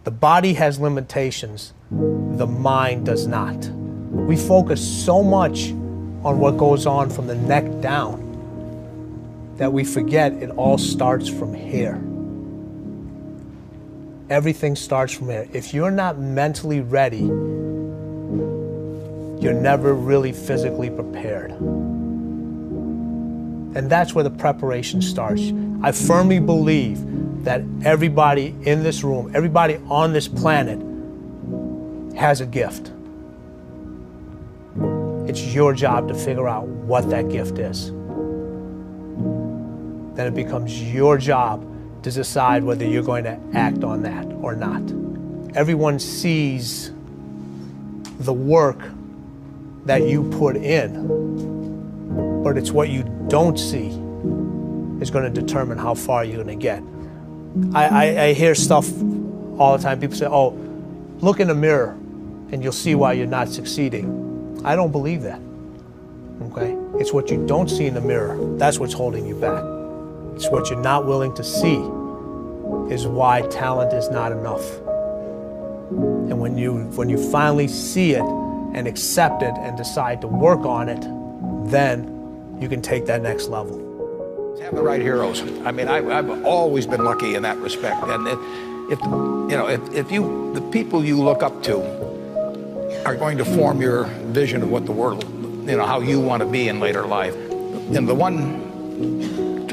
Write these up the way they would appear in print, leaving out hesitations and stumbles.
The body has limitations, the mind does not. We focus so much on what goes on from the neck down that we forget it all starts from here. Everything starts from here. If you're not mentally ready, you're never really physically prepared. And that's where the preparation starts. I firmly believe that everybody in this room, everybody on this planet has a gift. It's your job to figure out what that gift is. Then it becomes your job to decide whether you're going to act on that or not. Everyone sees the work that you put in, but it's what you don't see is going to determine how far you're going to get. I hear stuff all the time. People say, oh, look in the mirror and you'll see why you're not succeeding. I don't believe that, okay? It's what you don't see in the mirror. That's what's holding you back. It's what you're not willing to see is why talent is not enough. And when you finally see it and accept it and decide to work on it, then you can take that next level. Have the right heroes. I mean, I've always been lucky in that respect. And if the people you look up to are going to form your vision of what the world, how you want to be in later life. And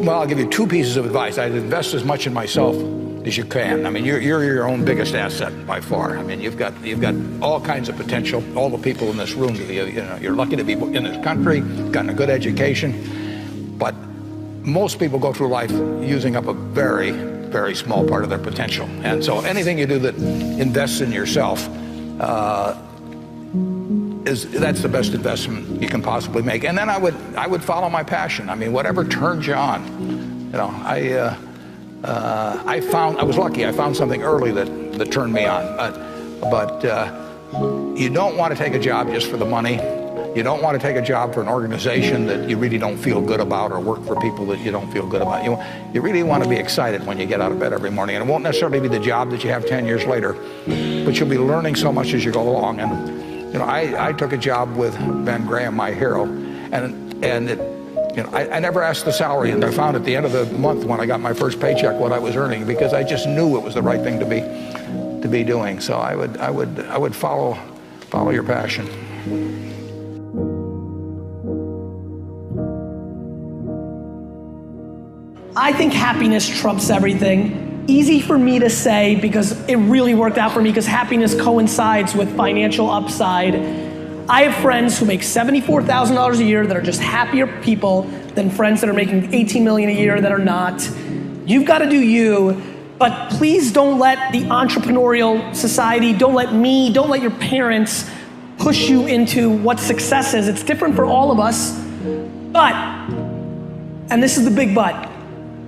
I'll give you two pieces of advice. I'd invest as much in myself as you can. I mean, you're your own biggest asset by far. I mean, you've got all kinds of potential. All the people in this room, you're lucky to be in this country, gotten a good education, but most people go through life using up a very, very small part of their potential. And so anything you do that invests in yourself, that's the best investment you can possibly make. And then I would follow my passion. I mean, whatever turns you on. I was lucky. I found something early that turned me on. But you don't want to take a job just for the money. You don't want to take a job for an organization that you really don't feel good about, or work for people that you don't feel good about. You really want to be excited when you get out of bed every morning. And it won't necessarily be the job that you have 10 years later, but you'll be learning so much as you go along. And I took a job with Ben Graham, my hero, and I never asked the salary, and I found at the end of the month when I got my first paycheck what I was earning, because I just knew it was the right thing to be doing. So I would follow your passion. I think happiness trumps everything. Easy for me to say because it really worked out for me, because happiness coincides with financial upside. I have friends who make $74,000 a year that are just happier people than friends that are making $18 million a year that are not. You've got to do you, but please don't let the entrepreneurial society, don't let me, don't let your parents push you into what success is. It's different for all of us, but, and this is the big but,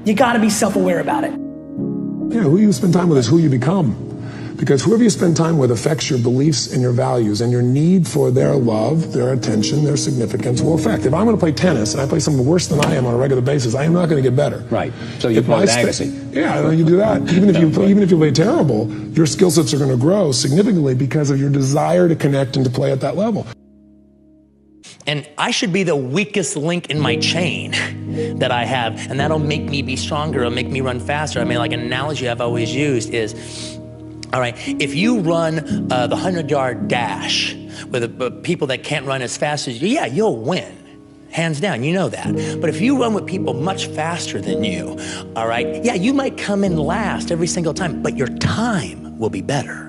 you got to be self-aware about it. Yeah, who you spend time with is who you become. Because whoever you spend time with affects your beliefs and your values, and your need for their love, their attention, their significance will affect. If I'm going to play tennis and I play someone worse than I am on a regular basis, I am not going to get better. Right. So you play Agassi. Yeah, you do that. Even if you play terrible, your skill sets are going to grow significantly because of your desire to connect and to play at that level. And I should be the weakest link in my chain that I have, and that'll make me be stronger, it'll make me run faster. I mean, like an analogy I've always used is, all right, if you run the 100-yard dash with people that can't run as fast as you, yeah, you'll win. Hands down, you know that. But if you run with people much faster than you, all right, yeah, you might come in last every single time, but your time will be better.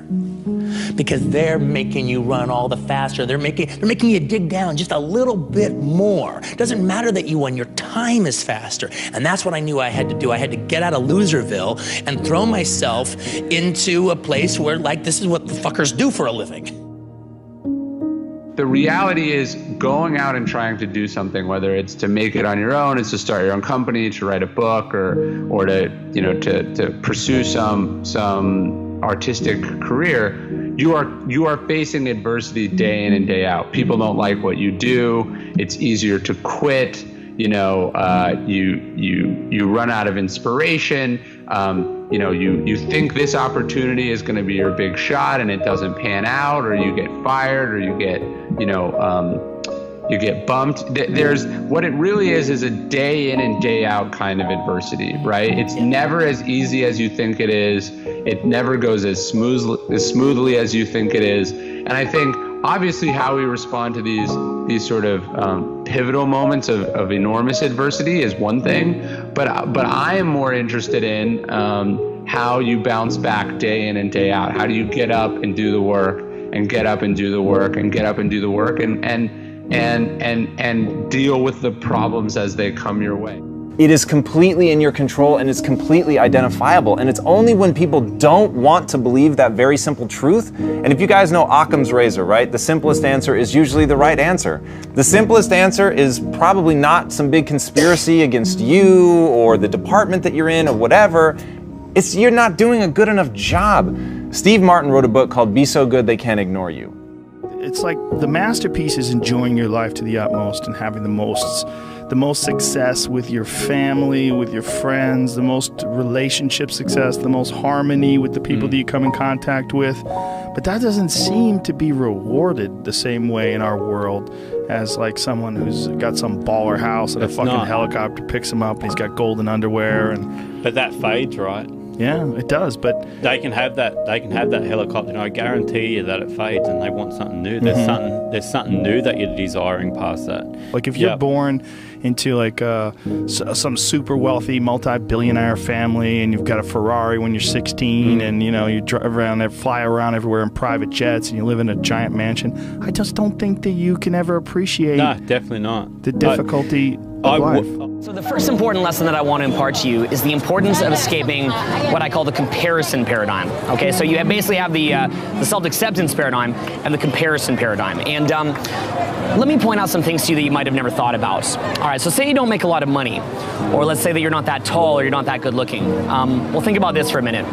Because they're making you run all the faster. They're making you dig down just a little bit more. It doesn't matter that you won, your time is faster. And that's what I knew I had to do. I had to get out of Loserville and throw myself into a place where, like, this is what the fuckers do for a living. The reality is going out and trying to do something, whether it's to make it on your own, it's to start your own company, to write a book, or to pursue some artistic career, you are facing adversity day in and day out. People don't like what you do. It's easier to quit. You run out of inspiration. you know, you think this opportunity is going to be your big shot and it doesn't pan out, or you get fired, or you get, you know, you get bumped. There's what it really is a day in and day out kind of adversity, right? It's never as easy as you think it is. It never goes as smoothly as you think it is. And I think obviously how we respond to these sort of pivotal moments of enormous adversity is one thing, but I am more interested in how you bounce back day in and day out. How do you get up and do the work, and get up and do the work, and get up and do the work, and deal with the problems as they come your way. It is completely in your control, and it's completely identifiable. And it's only when people don't want to believe that very simple truth. And if you guys know Occam's razor, right? The simplest answer is usually the right answer. The simplest answer is probably not some big conspiracy against you or the department that you're in or whatever. It's you're not doing a good enough job. Steve Martin wrote a book called Be So Good They Can't Ignore You. It's like the masterpiece is enjoying your life to the utmost and having the most success with your family, with your friends, the most relationship success, the most harmony with the people that you come in contact with. But that doesn't seem to be rewarded the same way in our world as like someone who's got some baller house and a fucking helicopter picks him up and he's got golden underwear But that fades, right? Yeah, it does, but they can have that helicopter, and I guarantee you that it fades and they want something new. There's something new that you're desiring past that. Like if you're born into like some super wealthy multi-billionaire family and you've got a Ferrari when you're 16 and you know you drive around there, fly around everywhere in private jets and you live in a giant mansion, I just don't think that you can ever appreciate definitely not the difficulty of life. So the first important lesson that I want to impart to you is the importance of escaping what I call the comparison paradigm. Okay, so you basically have the self-acceptance paradigm and the comparison paradigm. And let me point out some things to you that you might have never thought about. All right, so say you don't make a lot of money, or let's say that you're not that tall or you're not that good looking. Well, think about this for a minute.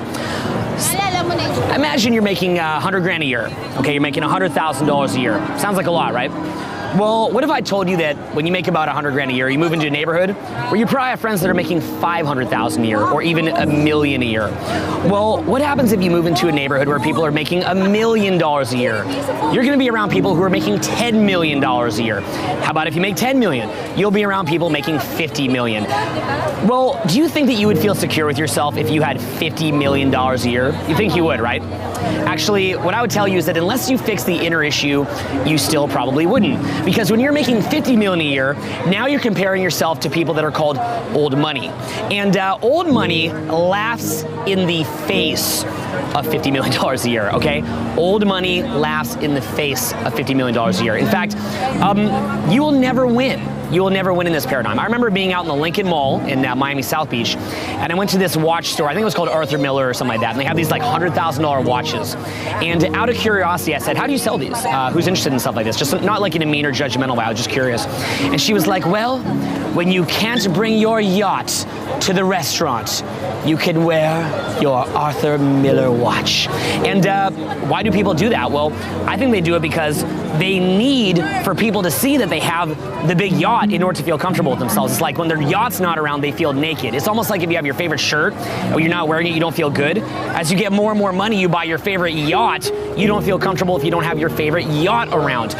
Imagine you're making 100 grand a year. Okay, you're making $100,000 a year. Sounds like a lot, right? Well, what if I told you that when you make about 100 grand a year, you move into a neighborhood where you probably have friends that are making 500,000 a year or even $1 million a year? Well, what happens if you move into a neighborhood where people are making $1 million a year? You're going to be around people who are making $10 million a year. How about if you make 10 million? You'll be around people making 50 million. Well, do you think that you would feel secure with yourself if you had $50 million a year? You think you would, right? Actually, what I would tell you is that unless you fix the inner issue, you still probably wouldn't. Because when you're making 50 million a year, now you're comparing yourself to people that are called old money. And old money laughs in the face of $50 million a year, okay? Old money laughs in the face of $50 million a year. In fact, you will never win. You will never win in this paradigm. I remember being out in the Lincoln Mall in Miami South Beach, and I went to this watch store. I think it was called Arthur Miller or something like that, and they have these like $100,000 watches. And out of curiosity, I said, how do you sell these? Who's interested in stuff like this? Just not like in a mean or judgmental way, I was just curious. And she was like, well, when you can't bring your yacht to the restaurant, you can wear your Arthur Miller watch. And why do people do that? Well, I think they do it because they need for people to see that they have the big yacht in order to feel comfortable with themselves. It's like when their yacht's not around, they feel naked. It's almost like if you have your favorite shirt, or you're not wearing it, you don't feel good. As you get more and more money, you buy your favorite yacht, you don't feel comfortable if you don't have your favorite yacht around.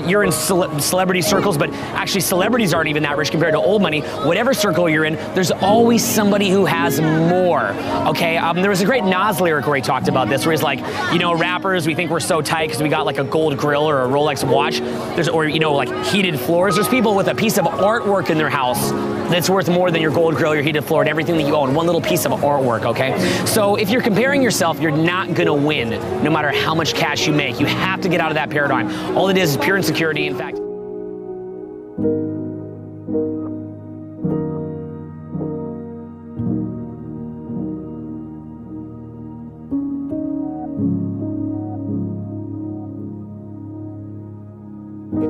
You're in celebrity circles, but actually celebrities aren't even that rich compared to old money. Whatever circle you're in, there's always somebody who has more, okay? There was a great Nas lyric where he talked about this, where he's like, you know, rappers, we think we're so tight because we got like a gold grill or a Rolex watch, or you know, like heated floors. There's people with a piece of artwork in their house that's worth more than your gold grill, your heated floor, and everything that you own. One little piece of artwork, okay? So if you're comparing yourself, you're not gonna win, no matter how much cash you make. You have to get out of that paradigm. All it is pure insecurity. In fact,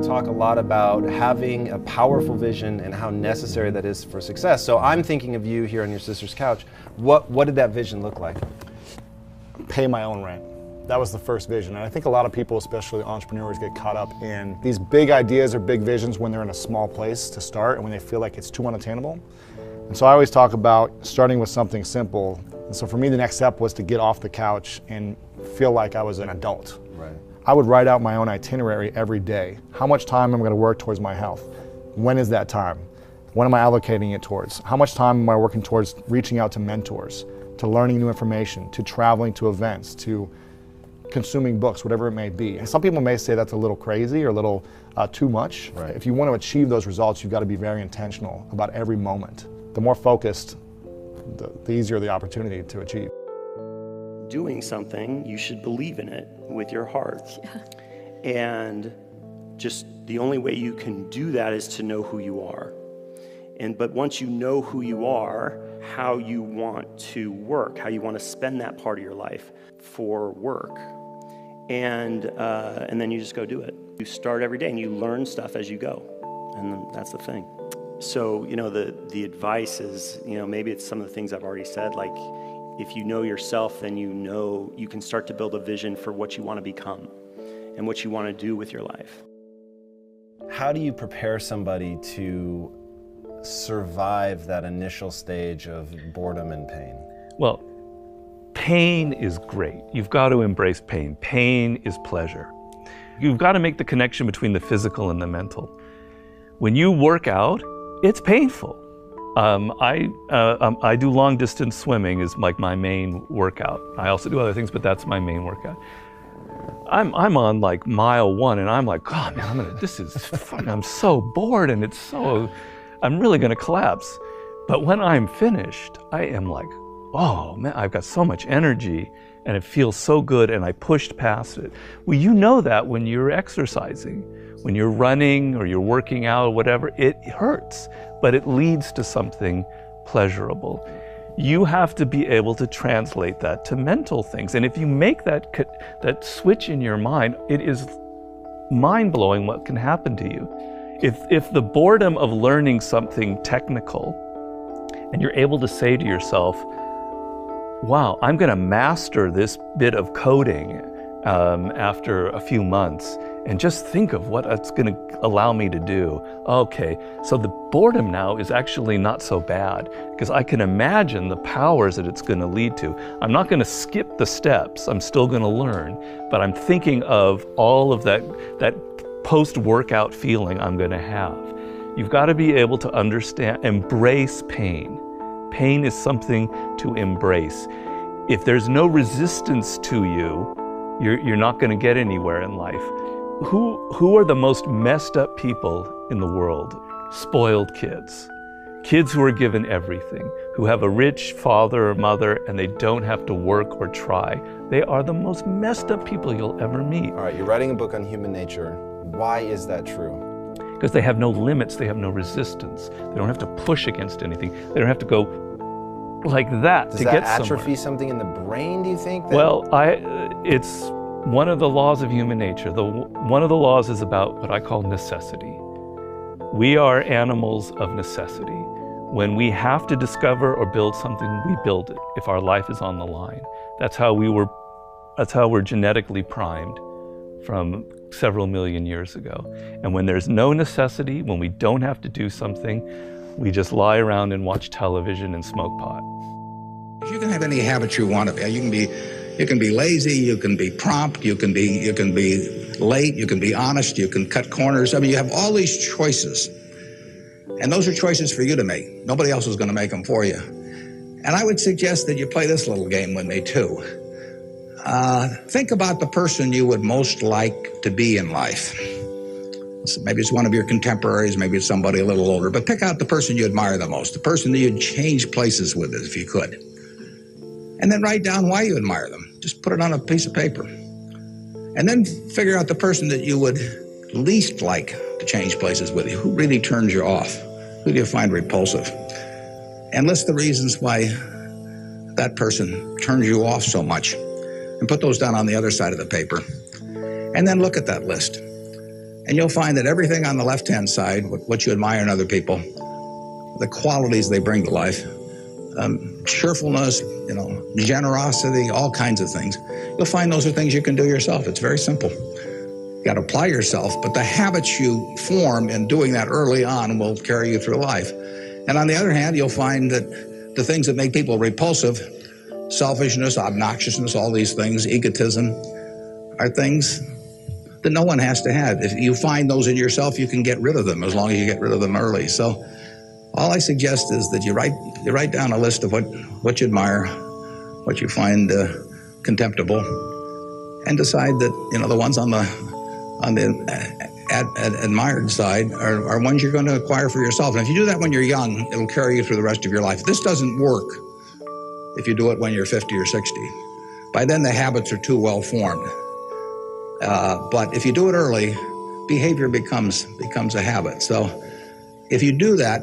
You talk a lot about having a powerful vision and how necessary that is for success. So I'm thinking of you here on your sister's couch. What did that vision look like? Pay my own rent. That was the first vision. And I think a lot of people, especially entrepreneurs, get caught up in these big ideas or big visions when they're in a small place to start and when they feel like it's too unattainable. And so I always talk about starting with something simple, And so for me, the next step was to get off the couch and feel like I was an adult. Right. I would write out my own itinerary every day. How much time am I going to work towards my health? When is that time? When am I allocating it towards? How much time am I working towards reaching out to mentors, to learning new information, to traveling to events, to consuming books, whatever it may be? And some people may say that's a little crazy or a little too much. Right. If you want to achieve those results, you've got to be very intentional about every moment. The more focused, the easier the opportunity to achieve. Doing something, you should believe in it with your heart. Yeah. And just the only way you can do that is to know who you are. But once you know who you are, how you want to work, how you want to spend that part of your life for work. And then you just go do it. You start every day and you learn stuff as you go. And that's the thing. So, the advice is, maybe it's some of the things I've already said, like if you know yourself, then you can start to build a vision for what you want to become and what you want to do with your life. How do you prepare somebody to survive that initial stage of boredom and pain? Well, pain is great. You've got to embrace pain. Pain is pleasure. You've got to make the connection between the physical and the mental. When you work out, it's painful. I do long distance swimming is like my main workout. I also do other things, but that's my main workout. I'm on like mile 1 and I'm like, God, man, this is fun. I'm so bored and I'm really gonna collapse. But when I'm finished, I am like, oh man, I've got so much energy and it feels so good and I pushed past it. Well, you know that when you're exercising. When you're running or you're working out or whatever, it hurts, but it leads to something pleasurable. You have to be able to translate that to mental things. And if you make that switch in your mind, it is mind-blowing what can happen to you. If the boredom of learning something technical, and you're able to say to yourself, wow, I'm gonna master this bit of coding after a few months, and just think of what it's going to allow me to do. Okay, so the boredom now is actually not so bad because I can imagine the powers that it's going to lead to. I'm not going to skip the steps. I'm still going to learn, but I'm thinking of all of that post-workout feeling I'm going to have. You've got to be able to understand, embrace pain. Pain is something to embrace. If there's no resistance to you, you're not going to get anywhere in life. Who are the most messed up people in the world? Spoiled kids. Kids who are given everything, who have a rich father or mother and they don't have to work or try. They are the most messed up people you'll ever meet. All right, you're writing a book on human nature. Why is that true? Because they have no limits, they have no resistance. They don't have to push against anything. They don't have to go like that to get somewhere. Does that atrophy something in the brain, do you think? Well, it's one of the laws of human nature. One of the laws is about what I call necessity. We are animals of necessity. When we have to discover or build something, we build it if our life is on the line. That's how we're genetically primed from several million years ago. And when there's no necessity, when we don't have to do something, we just lie around and watch television and smoke pot. You can have any habit you want to be. You can be lazy, you can be prompt, you can be late, you can be honest, you can cut corners. I mean, you have all these choices. And those are choices for you to make. Nobody else is going to make them for you. And I would suggest that you play this little game with me too. Think about the person you would most like to be in life. So maybe it's one of your contemporaries, maybe it's somebody a little older, but pick out the person you admire the most, the person that you'd change places with if you could. And then write down why you admire them. Just put it on a piece of paper. And then figure out the person that you would least like to change places with you. Who really turns you off? Who do you find repulsive? And list the reasons why that person turns you off so much. And put those down on the other side of the paper. And then look at that list. And you'll find that everything on the left-hand side, what you admire in other people, the qualities they bring to life, cheerfulness, generosity, all kinds of things. You'll find those are things you can do yourself. It's very simple. You got to apply yourself, but the habits you form in doing that early on will carry you through life. And on the other hand, you'll find that the things that make people repulsive, selfishness, obnoxiousness, all these things, egotism, are things that no one has to have. If you find those in yourself, you can get rid of them as long as you get rid of them early. So all I suggest is that you write down a list of what you admire, what you find contemptible, and decide that, you know, the ones on the admired side are ones you're going to acquire for yourself. And if you do that when you're young, it'll carry you through the rest of your life. This doesn't work if you do it when you're 50 or 60. By then, the habits are too well formed. But if you do it early, behavior becomes a habit. So if you do that,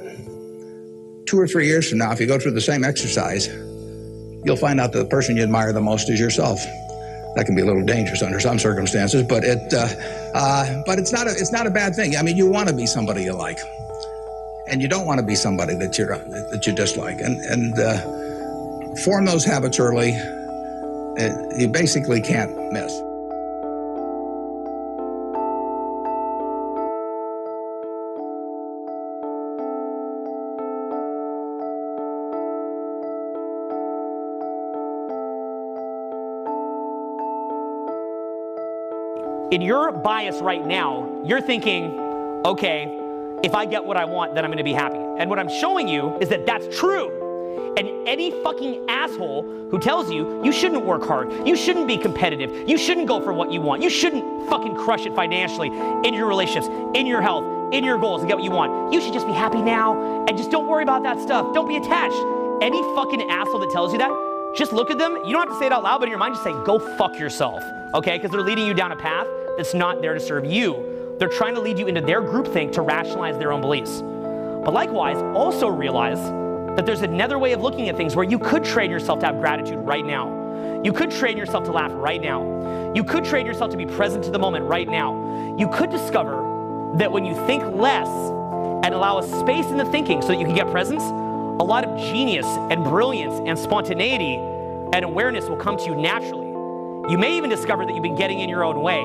2 or 3 years from now, if you go through the same exercise, you'll find out that the person you admire the most is yourself. That can be a little dangerous under some circumstances, but it's not a bad thing. I mean, you want to be somebody you like, and you don't want to be somebody that you dislike. And form those habits early. You basically can't miss. In your bias right now, you're thinking, okay, if I get what I want, then I'm gonna be happy. And what I'm showing you is that that's true. And any fucking asshole who tells you you shouldn't work hard, you shouldn't be competitive, you shouldn't go for what you want, you shouldn't fucking crush it financially, in your relationships, in your health, in your goals, and get what you want. You should just be happy now and just don't worry about that stuff. Don't be attached. Any fucking asshole that tells you that, just look at them. You don't have to say it out loud, but in your mind, just say, go fuck yourself, okay? Because they're leading you down a path that's not there to serve you. They're trying to lead you into their groupthink to rationalize their own beliefs. But likewise, also realize that there's another way of looking at things where you could train yourself to have gratitude right now. You could train yourself to laugh right now. You could train yourself to be present to the moment right now. You could discover that when you think less and allow a space in the thinking so that you can get presence, a lot of genius and brilliance and spontaneity and awareness will come to you naturally. You may even discover that you've been getting in your own way.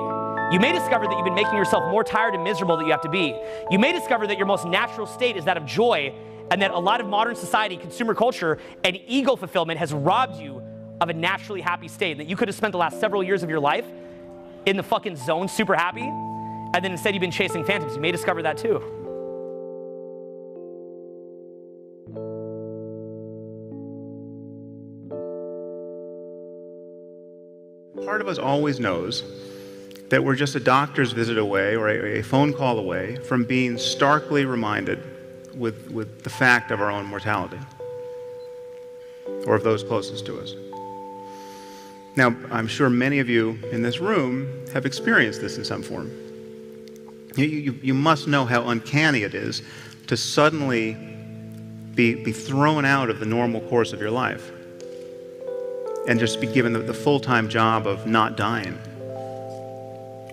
You may discover that you've been making yourself more tired and miserable than you have to be. You may discover that your most natural state is that of joy, and that a lot of modern society, consumer culture, and ego fulfillment has robbed you of a naturally happy state, that you could have spent the last several years of your life in the fucking zone, super happy, and then instead you've been chasing phantoms. You may discover that too. Part of us always knows that we're just a doctor's visit away or a phone call away from being starkly reminded with the fact of our own mortality, or of those closest to us. Now, I'm sure many of you in this room have experienced this in some form. You must know how uncanny it is to suddenly be thrown out of the normal course of your life and just be given the full-time job of not dying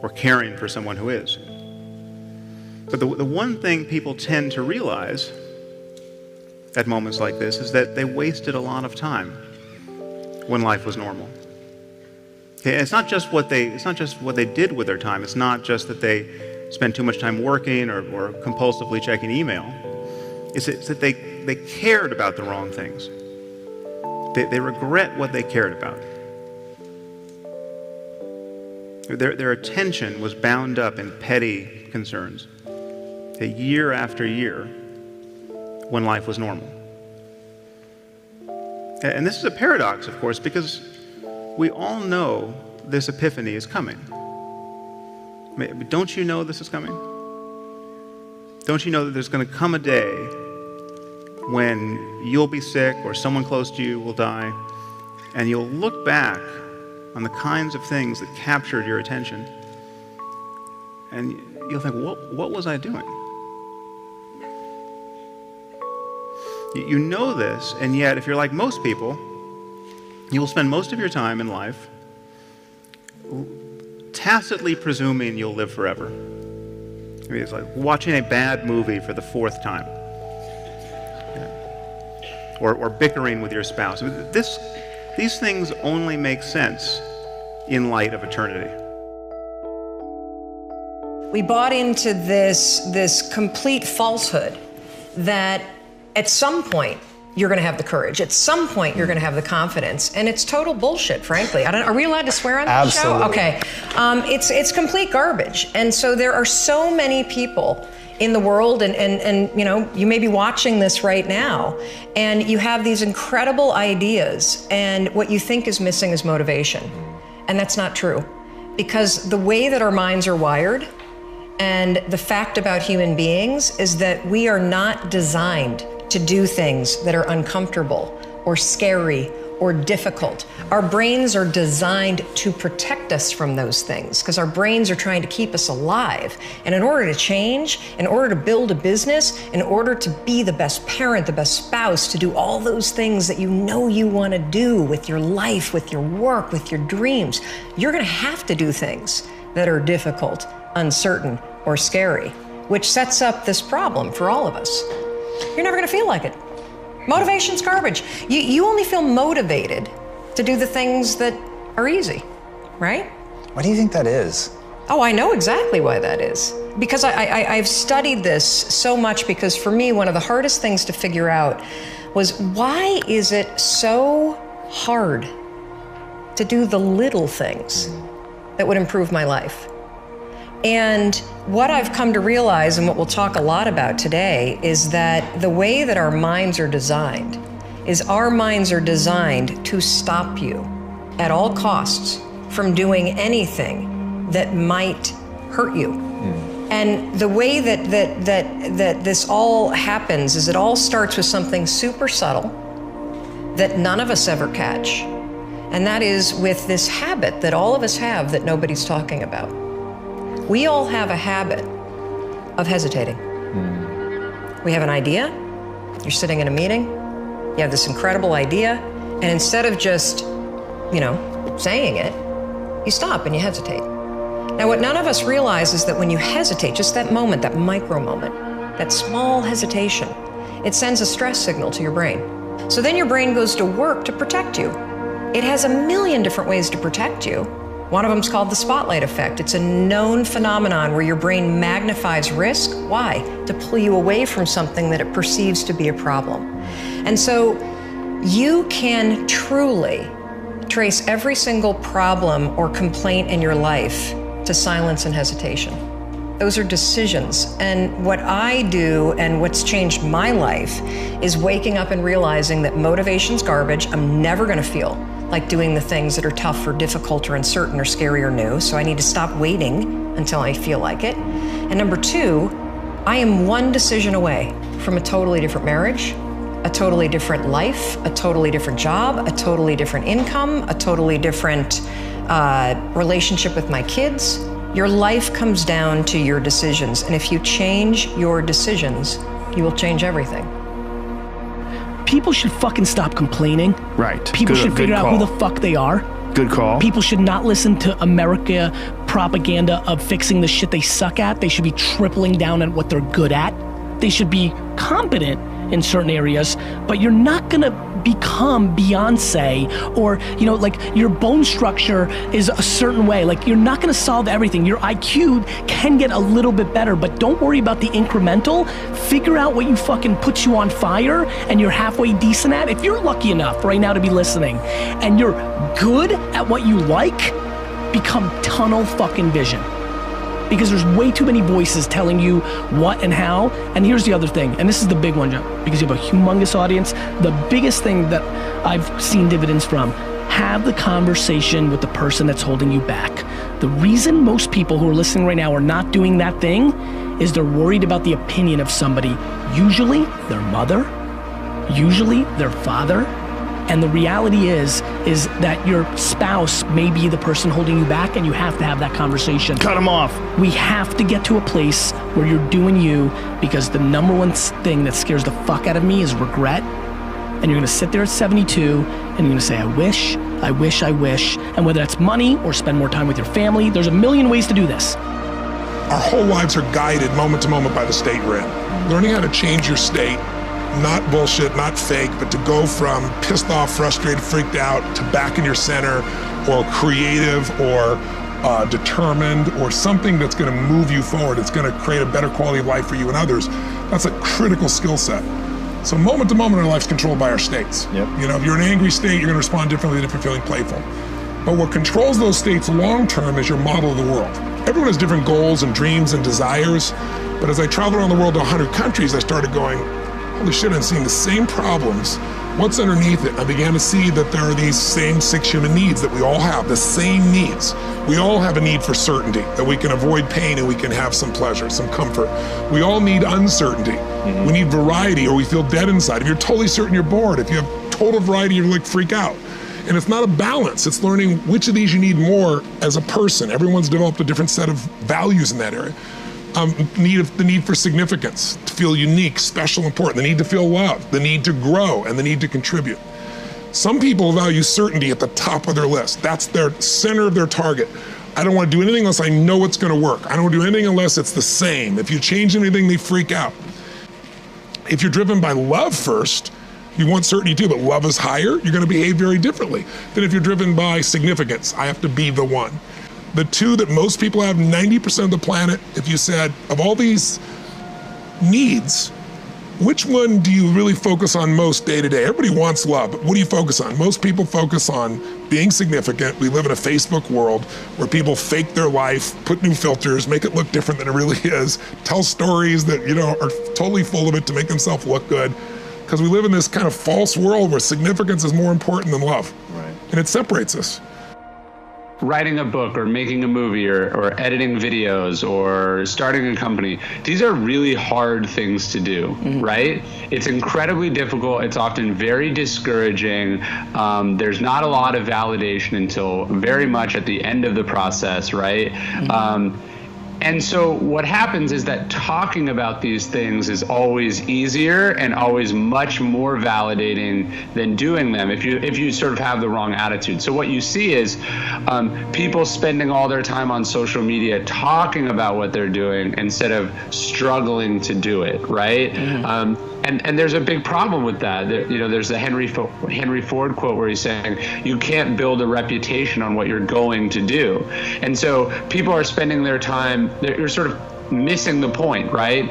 or caring for someone who is. But the one thing people tend to realize at moments like this is that they wasted a lot of time when life was normal. Okay, it's not just what they did with their time. It's not just that they spent too much time working or compulsively checking email. It's that they cared about the wrong things. They regret what they cared about. Their attention was bound up in petty concerns, year after year, when life was normal. And this is a paradox, of course, because we all know this epiphany is coming. Don't you know this is coming? Don't you know that there's going to come a day when you'll be sick or someone close to you will die, and you'll look back on the kinds of things that captured your attention, and you'll think, what was I doing? You know this, and yet if you're like most people, you will spend most of your time in life tacitly presuming you'll live forever. I mean, it's like watching a bad movie for the 4th time. Or bickering with your spouse. These things only make sense in light of eternity. We bought into this complete falsehood that at some point you're going to have the courage. At some point, you're going to have the confidence, and it's total bullshit, frankly. Are we allowed to swear on this show? Absolutely. Okay. It's complete garbage. And so there are so many people in the world, and you know, you may be watching this right now, and you have these incredible ideas, and what you think is missing is motivation. And that's not true. Because the way that our minds are wired, and the fact about human beings is that we are not designed to do things that are uncomfortable or scary or difficult. Our brains are designed to protect us from those things because our brains are trying to keep us alive. And in order to change, in order to build a business, in order to be the best parent, the best spouse, to do all those things that you know you want to do with your life, with your work, with your dreams, you're going to have to do things that are difficult, uncertain, or scary, which sets up this problem for all of us. You're never going to feel like it. Motivation's garbage. You only feel motivated to do the things that are easy, right? Why do you think that is? Oh, I know exactly why that is. Because I've studied this so much, because for me, one of the hardest things to figure out was, why is it so hard to do the little things that would improve my life? And what I've come to realize, and what we'll talk a lot about today, is that the way that our minds are designed is our minds are designed to stop you at all costs from doing anything that might hurt you. And the way that this all happens is it all starts with something super subtle that none of us ever catch. And that is with this habit that all of us have that nobody's talking about. We all have a habit of hesitating. We have an idea, you're sitting in a meeting, you have this incredible idea, and instead of just, you know, saying it, you stop and you hesitate. Now, what none of us realize is that when you hesitate, just that moment, that micro moment, that small hesitation, it sends a stress signal to your brain. So then your brain goes to work to protect you. It has a million different ways to protect you. One of them is called the spotlight effect. It's a known phenomenon where your brain magnifies risk. Why? To pull you away from something that it perceives to be a problem. And so you can truly trace every single problem or complaint in your life to silence and hesitation. Those are decisions. And what I do, and what's changed my life, is waking up and realizing that motivation's garbage. I'm never gonna feel like doing the things that are tough or difficult or uncertain or scary or new. So I need to stop waiting until I feel like it. And number two, I am one decision away from a totally different marriage, a totally different life, a totally different job, a totally different income, a totally different relationship with my kids. Your life comes down to your decisions. And if you change your decisions, you will change everything. People should fucking stop complaining. Right. People should figure out who the fuck they are. Good call. People should not listen to America propaganda of fixing the shit they suck at. They should be tripling down on what they're good at. They should be competent in certain areas, but you're not gonna become Beyonce, or, you know, like your bone structure is a certain way. Like, you're not gonna solve everything. Your IQ can get a little bit better, but don't worry about the incremental. Figure out what you fucking puts you on fire and you're halfway decent at. If you're lucky enough right now to be listening and you're good at what you like, become tunnel fucking vision. Because there's way too many voices telling you what and how. And here's the other thing, and this is the big one, Joe, because you have a humongous audience. The biggest thing that I've seen dividends from, have the conversation with the person that's holding you back. The reason most people who are listening right now are not doing that thing is they're worried about the opinion of somebody, usually their mother, usually their father. And the reality is that your spouse may be the person holding you back, and you have to have that conversation. Cut them off. We have to get to a place where you're doing you, because the number one thing that scares the fuck out of me is regret. And you're gonna sit there at 72 and you're gonna say, I wish, I wish, I wish. And whether that's money or spend more time with your family, there's a million ways to do this. Our whole lives are guided moment to moment by the state we're in. Learning how to change your state, not bullshit, not fake, but to go from pissed off, frustrated, freaked out to back in your center, or creative, or determined, or something that's gonna move you forward. It's gonna create a better quality of life for you and others. That's a critical skill set. So moment to moment, our life's controlled by our states. Yep. You know, if you're in an angry state, you're going to respond differently if you're feeling playful. But what controls those states long term is your model of the world. Everyone has different goals and dreams and desires. But as I traveled around the world to 100 countries, I started going, holy shit, I'm seeing the same problems. What's underneath it? I began to see that there are these same 6 human needs that we all have, the same needs. We all have a need for certainty, that we can avoid pain and we can have some pleasure, some comfort. We all need uncertainty. We need variety, or we feel dead inside. If you're totally certain, you're bored. If you have total variety, you're like freak out. And it's not a balance. It's learning which of these you need more as a person. Everyone's developed a different set of values in that area. The need for significance, to feel unique, special, important, the need to feel loved, the need to grow, and the need to contribute. Some people value certainty at the top of their list. That's their center of their target. I don't want to do anything unless I know it's going to work. I don't want to do anything unless it's the same. If you change anything, they freak out. If you're driven by love first, you want certainty too, but love is higher, you're going to behave very differently than if you're driven by significance. I have to be the one. The two that most people have, 90% of the planet, if you said, of all these needs, which one do you really focus on most day to day? Everybody wants love, but what do you focus on? Most people focus on being significant. We live in a Facebook world where people fake their life, put new filters, make it look different than it really is, tell stories that, you know, are totally full of it to make themselves look good. Because we live in this kind of false world where significance is more important than love. Right. And it separates us. Writing a book or making a movie or editing videos or starting a company, these are really hard things to do, right? It's incredibly difficult. It's often very discouraging. There's not a lot of validation until very much at the end of the process, right? And so what happens is that talking about these things is always easier and always much more validating than doing them if you sort of have the wrong attitude. So what you see is people spending all their time on social media talking about what they're doing instead of struggling to do it, right? And there's a big problem with that. There's the Henry Ford quote where he's saying, you can't build a reputation on what you're going to do. And so people are spending their time, you're sort of missing the point, right?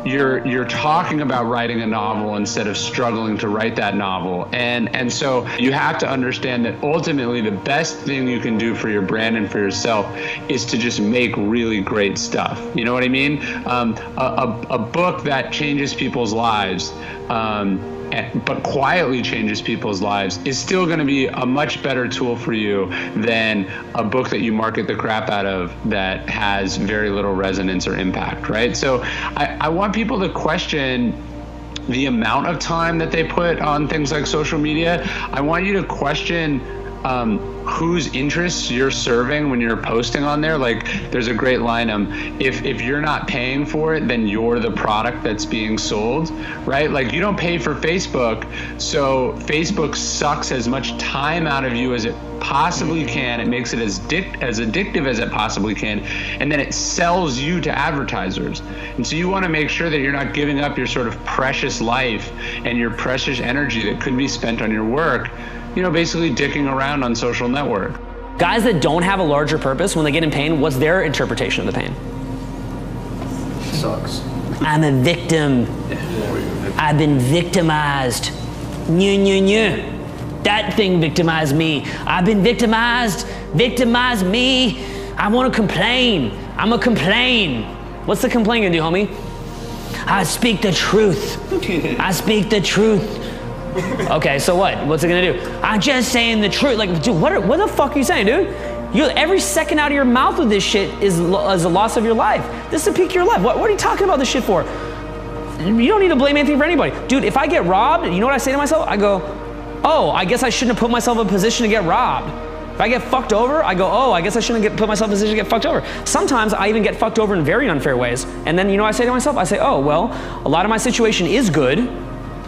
You're talking about writing a novel instead of struggling to write that novel. And so you have to understand that ultimately the best thing you can do for your brand and for yourself is to just make really great stuff. You know what I mean? A book that changes people's lives, but quietly changes people's lives, is still going to be a much better tool for you than a book that you market the crap out of that has very little resonance or impact, right? So I want people to question the amount of time that they put on things like social media. I want you to question whose interests you're serving when you're posting on there. Like, there's a great line, if you're not paying for it, then you're the product that's being sold, right? Like, you don't pay for Facebook, so Facebook sucks as much time out of you as it possibly can. It makes it as addictive as it possibly can, and then it sells you to advertisers. And so you want to make sure that you're not giving up your sort of precious life and your precious energy that could be spent on your work, basically dicking around on social network. Guys that don't have a larger purpose, when they get in pain, what's their interpretation of the pain? Sucks. I'm a victim. I've been victimized. That thing victimized me. I've been victimized. Victimize me. I want to complain. I'm a complain. What's the complaint gonna do, homie? I speak the truth. I speak the truth. Okay, so what? What's it gonna do? I'm just saying the truth. Like, dude, what the fuck are you saying, dude? Every second out of your mouth with this shit is a loss of your life. This is a peak of your life. What are you talking about this shit for? You don't need to blame anything for anybody. Dude, if I get robbed, you know what I say to myself? I go, oh, I guess I shouldn't have put myself in a position to get robbed. If I get fucked over, I go, oh, I guess I shouldn't put myself in a position to get fucked over. Sometimes I even get fucked over in very unfair ways. And then, you know what I say to myself? I say, oh, well, a lot of my situation is good,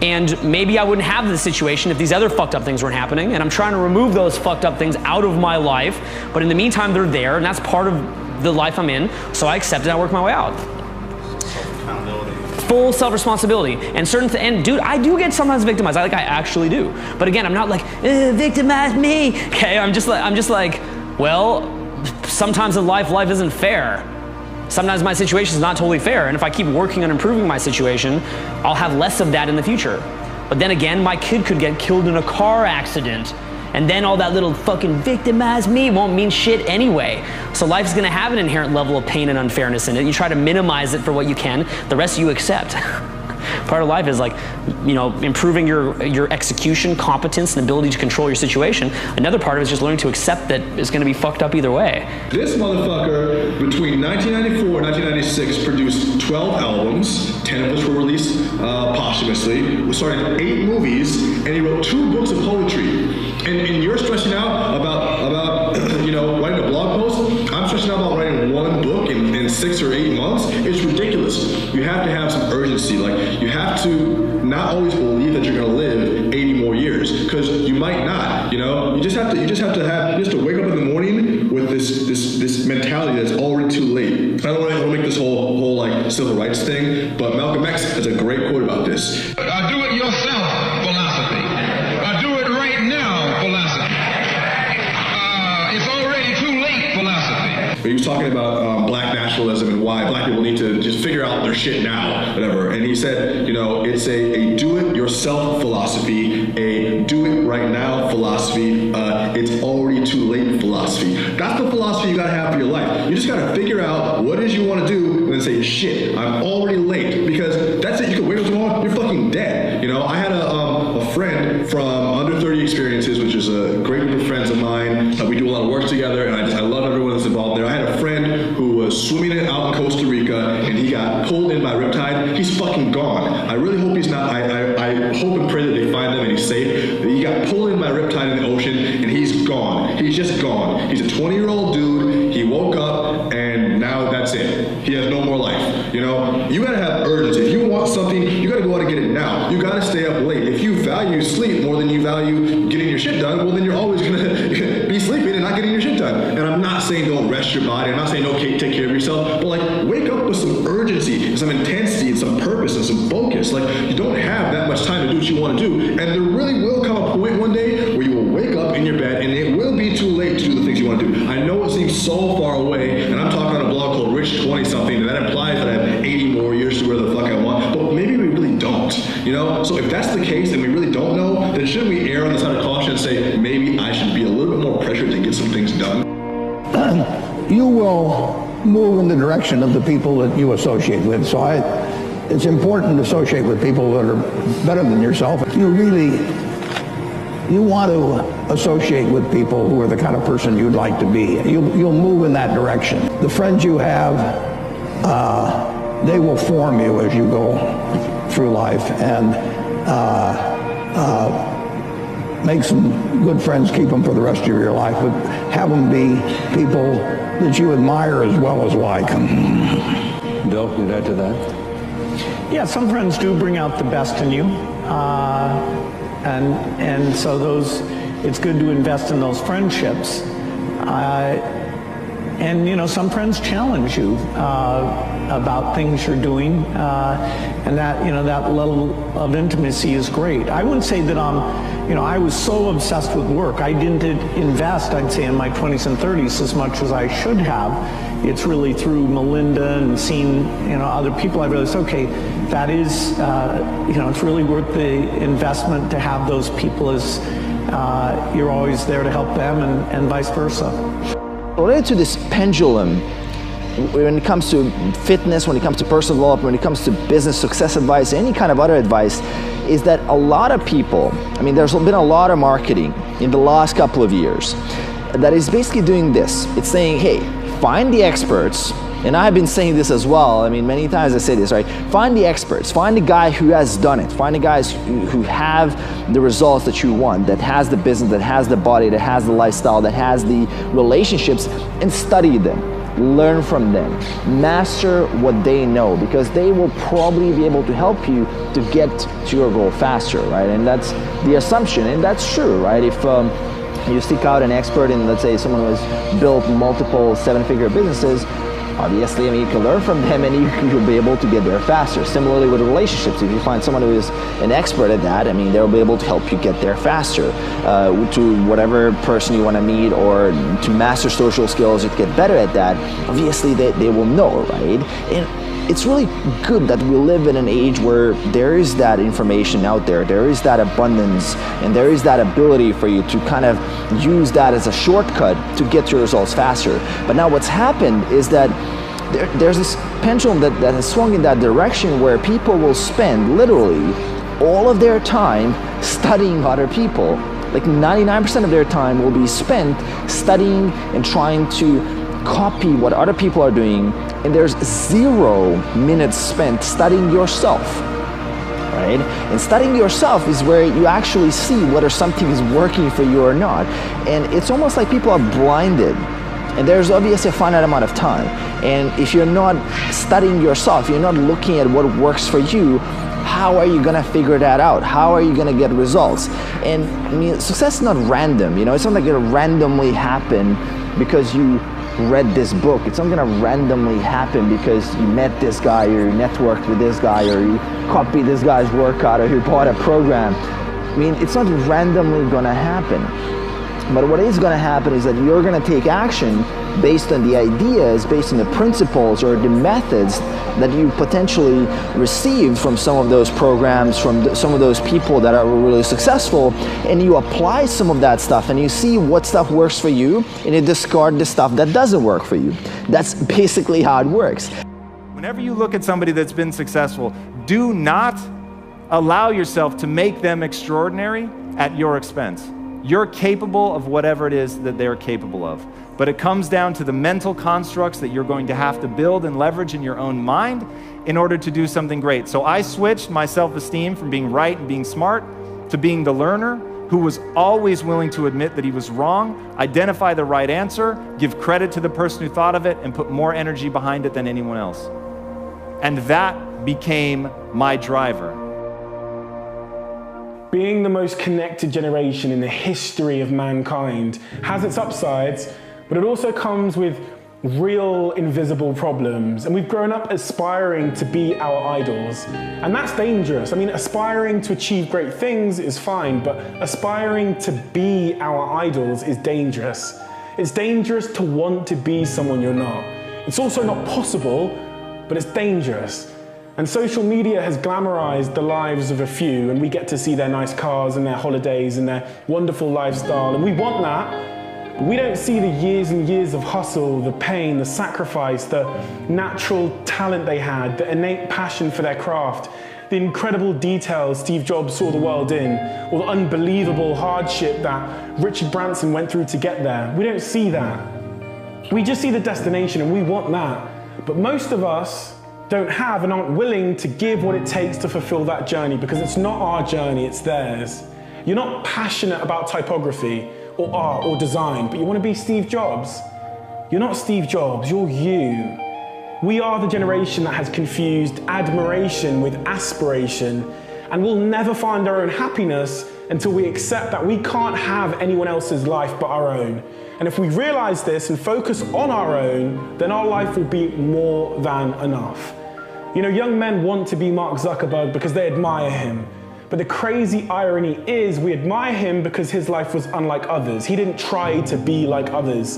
and maybe I wouldn't have this situation if these other fucked up things weren't happening, and I'm trying to remove those fucked up things out of my life, but in the meantime, they're there, and that's part of the life I'm in, so I accept it, I work my way out. Full self-responsibility. And dude, I do get sometimes victimized. I actually do. But again, I'm not like, victimize me. Okay, I'm just like, well, sometimes in life isn't fair. Sometimes my situation is not totally fair, and if I keep working on improving my situation, I'll have less of that in the future. But then again, my kid could get killed in a car accident, and then all that little fucking victimize me won't mean shit anyway. So life's gonna have an inherent level of pain and unfairness in it. You try to minimize it for what you can, the rest you accept. Part of life is like, you know, improving your execution, competence, and ability to control your situation. Another part of it is just learning to accept that it's gonna be fucked up either way. This motherfucker, between 1994 and 1996, produced 12 albums, 10 of which were released posthumously. We started 8 movies, and he wrote 2 books of poetry. And you're stressing out about you know, writing a blog post. I'm stressing out about writing 1 book in 6 or 8 months. It's ridiculous. You have to have some urgency. Like, you have to not always believe that you're gonna live 80 more years, because you might not. You know, you just have to wake up in the morning with this mentality that's already too late. I don't want to make this whole like civil rights thing, but Malcolm X has a great quote about this. Do it yourself philosophy. Do it right now philosophy. It's already too late philosophy. But he was talking about black nationalism and why black people need to just figure out their shit now, whatever. And he said, you know, it's a do-it-yourself philosophy, a do-it-right-now philosophy, it's already too late philosophy. That's the philosophy you gotta have for your life. You just gotta figure out what it is you wanna do and then say, shit, I'm already late. Because that's it, you can wake up tomorrow, you're fucking dead. You know, I had a friend from Under 30 Experiences, which is a great group of friends of mine. We do a lot of work together, and I love everyone that's involved there. I had a friend who was swimming out in Costa Rica, and he got pulled in by Riptide. He's fucking gone. I really hope he's not. I hope and pray that they find him and he's safe. He got pulled in by Riptide in the ocean, and he's gone. He's just gone. He's a 20-year-old dude. He woke up, and now that's it. He has no more life. You know, you gotta have urgency. If you want something, you gotta go out and get it now. You gotta stay up late. If you value sleep more than you value getting your shit done, well, then you're always gonna be sleeping and not getting your shit done. And I'm not saying don't rest your body. I'm not saying don't take care of yourself. But like, wake up with some urgency, and some intensity, and some purpose, and some focus. Like, you don't have that much time to do what you want to do. And there really will come a point one day where you will wake up in your bed, and it will be too late to do the things you want to do. I know it seems so far away, and I'm talking on a blog called Rich 20-something, and that implies that I have 80 more years to where the fuck I want. But maybe we really don't. You know? So if that's the case, and we really don't know, then shouldn't we err on the side of caution and say, maybe I should be a little bit more pressured to get some things done? You will move in the direction of the people that you associate with. So it's important to associate with people that are better than yourself. You want to associate with people who are the kind of person you'd like to be. You'll move in that direction. The friends you have, they will form you as you go through life, and make some good friends, keep them for the rest of your life, but have them be people that you admire as well as like. Bill, you'd add to that? Yeah, some friends do bring out the best in you, and so it's good to invest in those friendships. And you know, some friends challenge you about things you're doing, and that, you know, that level of intimacy is great. I wouldn't say that I was so obsessed with work. I didn't invest, I'd say, in my 20s and 30s as much as I should have. It's really through Melinda and seeing, you know, other people I realized, okay, that is, you know, it's really worth the investment to have those people, as you're always there to help them, and vice versa. Related to this pendulum, when it comes to fitness, when it comes to personal development, when it comes to business success advice, any kind of other advice, is that a lot of people, I mean, there's been a lot of marketing in the last couple of years that is basically doing this. It's saying, hey, find the experts, and I've been saying this as well. I mean, many times I say this, right? Find the experts, find the guy who has done it, find the guys who have the results that you want, that has the business, that has the body, that has the lifestyle, that has the relationships, and study them. Learn from them, master what they know, because they will probably be able to help you to get to your goal faster, right? And that's the assumption, and that's true, right? If you seek out an expert, and let's say someone who has built multiple 7-figure businesses, obviously, I mean, you can learn from them and you'll be able to get there faster. Similarly with relationships, if you find someone who is an expert at that, I mean, they'll be able to help you get there faster. To whatever person you want to meet, or to master social skills or to get better at that, obviously they will know, right? And it's really good that we live in an age where there is that information out there, there is that abundance, and there is that ability for you to kind of use that as a shortcut to get your results faster. But now what's happened is that there's this pendulum that has swung in that direction where people will spend literally all of their time studying other people. Like 99% of their time will be spent studying and trying to copy what other people are doing, and there's 0 minutes spent studying yourself, right? And studying yourself is where you actually see whether something is working for you or not. And it's almost like people are blinded, and there's obviously a finite amount of time. And if you're not studying yourself, you're not looking at what works for you, how are you gonna figure that out? How are you gonna get results? And I mean, success is not random, you know, it's not like it'll randomly happen because you read this book. It's not gonna randomly happen because you met this guy, or you networked with this guy, or you copied this guy's workout, or you bought a program. I mean, it's not randomly gonna happen. But what is gonna happen is that you're gonna take action based on the ideas, based on the principles or the methods that you potentially received from some of those programs, from some of those people that are really successful, and you apply some of that stuff and you see what stuff works for you and you discard the stuff that doesn't work for you. That's basically how it works. Whenever you look at somebody that's been successful, do not allow yourself to make them extraordinary at your expense. You're capable of whatever it is that they're capable of. But it comes down to the mental constructs that you're going to have to build and leverage in your own mind in order to do something great. So I switched my self-esteem from being right and being smart to being the learner who was always willing to admit that he was wrong, identify the right answer, give credit to the person who thought of it, and put more energy behind it than anyone else. And that became my driver. Being the most connected generation in the history of mankind has its upsides, but it also comes with real invisible problems. And we've grown up aspiring to be our idols. And that's dangerous. I mean, aspiring to achieve great things is fine, but aspiring to be our idols is dangerous. It's dangerous to want to be someone you're not. It's also not possible, but it's dangerous. And social media has glamorized the lives of a few, and we get to see their nice cars and their holidays and their wonderful lifestyle, and we want that, but we don't see the years and years of hustle, the pain, the sacrifice, the natural talent they had, the innate passion for their craft, the incredible details Steve Jobs saw the world in, or the unbelievable hardship that Richard Branson went through to get there. We don't see that. We just see the destination, and we want that. But most of us don't have and aren't willing to give what it takes to fulfill that journey, because it's not our journey, it's theirs. You're not passionate about typography or art or design, but you want to be Steve Jobs. You're not Steve Jobs, you're you. We are the generation that has confused admiration with aspiration, and we'll never find our own happiness until we accept that we can't have anyone else's life but our own. And if we realize this and focus on our own, then our life will be more than enough. You know, young men want to be Mark Zuckerberg because they admire him. But the crazy irony is we admire him because his life was unlike others. He didn't try to be like others.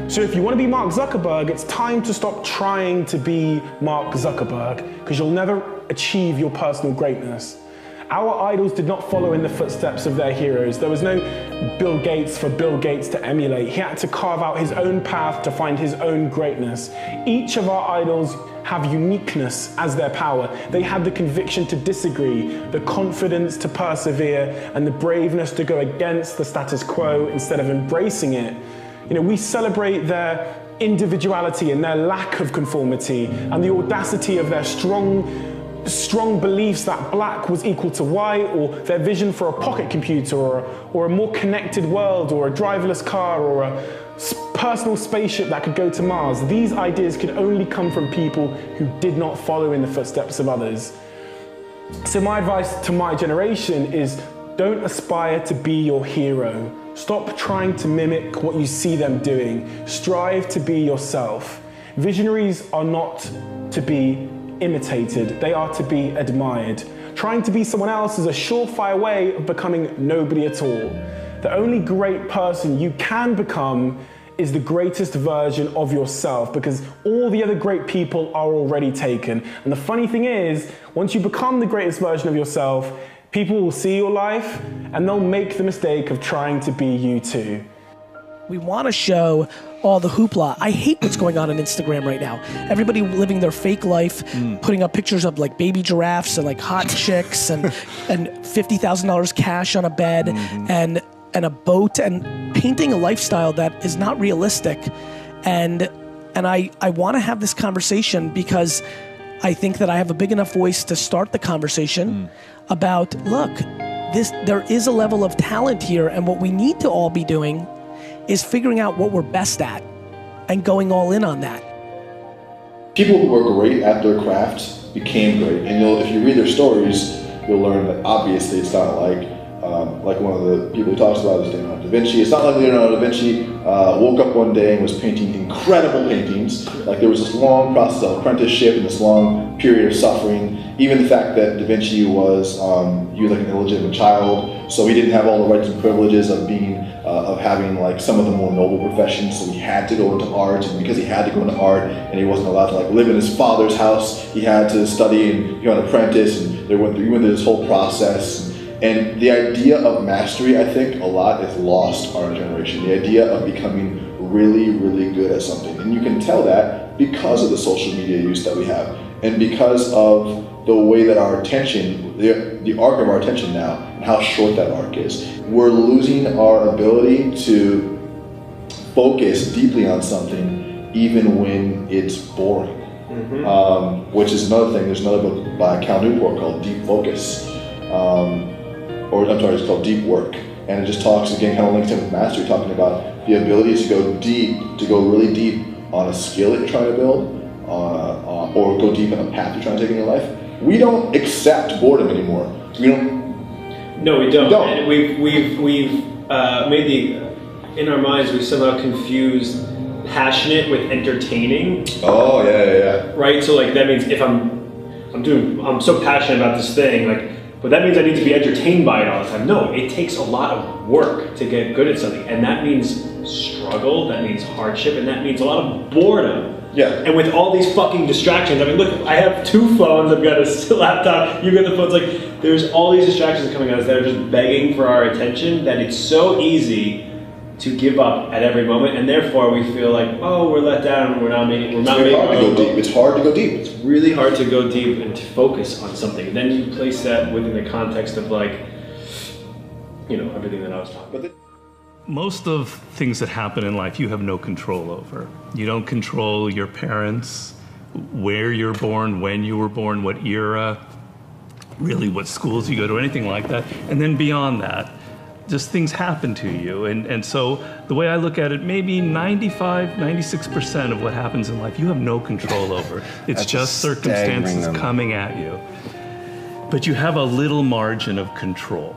So if you want to be Mark Zuckerberg, it's time to stop trying to be Mark Zuckerberg, because you'll never achieve your personal greatness. Our idols did not follow in the footsteps of their heroes. There was no Bill Gates for Bill Gates to emulate. He had to carve out his own path to find his own greatness. Each of our idols have uniqueness as their power. They had the conviction to disagree, the confidence to persevere, and the braveness to go against the status quo instead of embracing it. You know, we celebrate their individuality and their lack of conformity, and the audacity of their strong beliefs that black was equal to white, or their vision for a pocket computer, or a more connected world, or a driverless car, or a personal spaceship that could go to Mars. These ideas could only come from people who did not follow in the footsteps of others. So my advice to my generation is, don't aspire to be your hero. Stop trying to mimic what you see them doing. Strive to be yourself. Visionaries are not to be imitated, they are to be admired. Trying to be someone else is a surefire way of becoming nobody at all. The only great person you can become is the greatest version of yourself, because all the other great people are already taken. And the funny thing is, once you become the greatest version of yourself, people will see your life and they'll make the mistake of trying to be you too. We want to show all the hoopla. I hate what's going on Instagram right now. Everybody living their fake life, putting up pictures of like baby giraffes and like hot chicks and $50,000 cash on a bed and a boat, and painting a lifestyle that is not realistic. And I want to have this conversation because I think that I have a big enough voice to start the conversation about, look, there is a level of talent here, and what we need to all be doing is figuring out what we're best at and going all in on that. People who are great at their crafts became great, and if you read their stories, you'll learn that obviously it's not like one of the people who talks about is Leonardo da Vinci. It's not like Leonardo da Vinci woke up one day and was painting incredible paintings. Like, there was this long process of apprenticeship and this long period of suffering. Even the fact that da Vinci was like an illegitimate child, so he didn't have all the rights and privileges of having like some of the more noble professions. So he had to go into art, and because he had to go into art, and he wasn't allowed to like live in his father's house, he had to study and become an apprentice. And he went through this whole process. And the idea of mastery, I think, a lot is lost on our generation. The idea of becoming really, really good at something. And you can tell that because of the social media use that we have, and because of the way that our attention, the arc of our attention now, and how short that arc is. We're losing our ability to focus deeply on something even when it's boring. Which is another thing. There's another book by Cal Newport called Deep Focus. It's called Deep Work, and it just talks, again, kind of links in with mastery, talking about the ability to go really deep on a skill that you're trying to build, or go deep on a path you're trying to take in your life. We don't accept boredom anymore. We don't. No, we don't. And we've made in our minds, we've somehow confused passionate with entertaining. Oh yeah. Right. So like that means if I'm so passionate about this thing, like. But that means I need to be entertained by it all the time. No, it takes a lot of work to get good at something. And that means struggle, that means hardship, and that means a lot of boredom. Yeah. And with all these fucking distractions, I mean, look, I have 2 phones, I've got a laptop, you've got the phones, like, there's all these distractions coming at us that are just begging for our attention, that it's so easy to give up at every moment, and therefore we feel like, oh, we're let down, we're not making It's hard to go deep. It's really hard to go deep and to focus on something. And then you place that within the context of like, everything that I was talking about. Most of things that happen in life you have no control over. You don't control your parents, where you're born, when you were born, what era, really what schools you go to, anything like that. And then beyond that, just things happen to you. And so the way I look at it, maybe 95, 96% of what happens in life, you have no control over. It's just circumstances coming at you. But you have a little margin of control.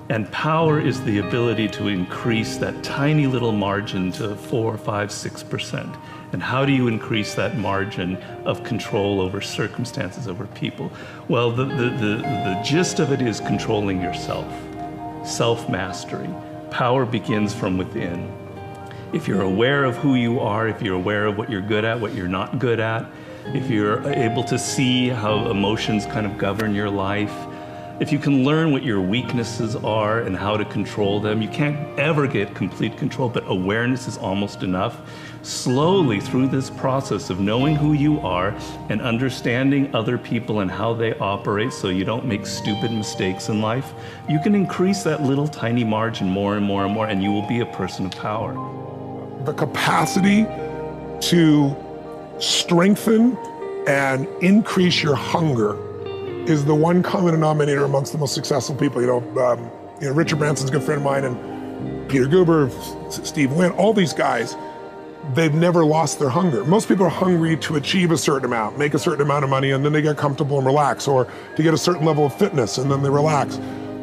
And power is the ability to increase that tiny little margin to 4, 5, 6%. And how do you increase that margin of control over circumstances, over people? Well, the gist of it is controlling yourself. Self-mastery. Power begins from within. If you're aware of who you are, if you're aware of what you're good at, what you're not good at, if you're able to see how emotions kind of govern your life, if you can learn what your weaknesses are and how to control them, you can't ever get complete control, but awareness is almost enough. Slowly through this process of knowing who you are and understanding other people and how they operate so you don't make stupid mistakes in life, you can increase that little tiny margin more and more and more, and you will be a person of power. The capacity to strengthen and increase your hunger is the one common denominator amongst the most successful people. Richard Branson's a good friend of mine, and Peter Guber, Steve Wynn, all these guys, they've never lost their hunger. Most people are hungry to achieve a certain amount, make a certain amount of money, and then they get comfortable and relax, or to get a certain level of fitness, and then they relax.